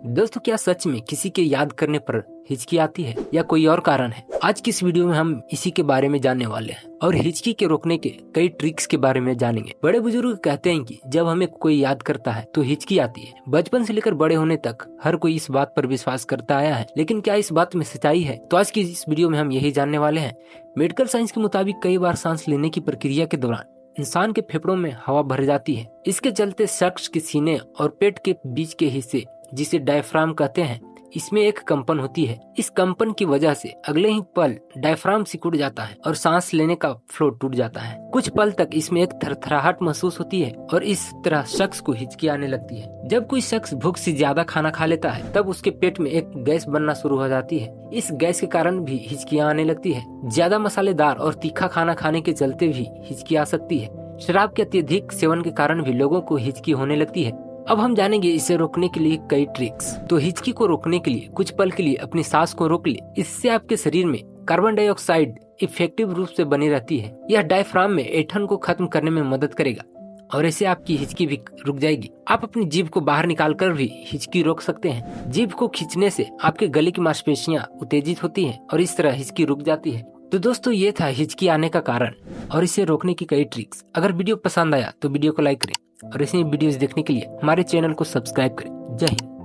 दोस्तों, क्या सच में किसी के याद करने पर हिचकी आती है या कोई और कारण है? आज की इस वीडियो में हम इसी के बारे में जानने वाले हैं और हिचकी के रोकने के कई ट्रिक्स के बारे में जानेंगे। बड़े बुजुर्ग कहते हैं कि जब हमें कोई याद करता है तो हिचकी आती है। बचपन से लेकर बड़े होने तक हर कोई इस बात पर विश्वास करता आया है, लेकिन क्या इस बात में सच्चाई है? तो आज की इस वीडियो में हम यही जानने वाले हैं। मेडिकल साइंस के मुताबिक कई बार सांस लेने की प्रक्रिया के दौरान इंसान के फेफड़ों में हवा भर जाती है। इसके चलते शख्स के सीने और पेट के बीच के हिस्से, जिसे डायफ्राम कहते हैं, इसमें एक कंपन होती है। इस कंपन की वजह से अगले ही पल डायफ्राम सिकुड़ जाता है और सांस लेने का फ्लो टूट जाता है। कुछ पल तक इसमें एक थरथराहट महसूस होती है और इस तरह शख्स को हिचकी आने लगती है। जब कोई शख्स भूख से ज्यादा खाना खा लेता है तब उसके पेट में एक गैस बनना शुरू हो जाती है। इस गैस के कारण भी हिचकियां आने लगती है। ज्यादा मसालेदार और तीखा खाना खाने के चलते भी हिचकी आ सकती है। शराब के अत्यधिक सेवन के कारण भी लोगों को हिचकी होने लगती है। अब हम जानेंगे इसे रोकने के लिए कई ट्रिक्स। तो हिचकी को रोकने के लिए कुछ पल के लिए अपनी सांस को रोक ले। इससे आपके शरीर में कार्बन डाइऑक्साइड इफेक्टिव रूप से बनी रहती है। यह डायफ्राम में ऐंठन को खत्म करने में मदद करेगा और ऐसे आपकी हिचकी भी रुक जाएगी। आप अपनी जीभ को बाहर निकालकर भी हिचकी रोक सकते हैं। जीभ को खींचने से आपके गले की मांसपेशियां उत्तेजित होती हैं और इस तरह हिचकी रुक जाती है। तो दोस्तों, ये था हिचकी आने का कारण और इसे रोकने की कई ट्रिक्स। अगर वीडियो पसंद आया तो वीडियो को लाइक करें और ऐसे वीडियोस देखने के लिए हमारे चैनल को सब्सक्राइब करें। जय हिंद।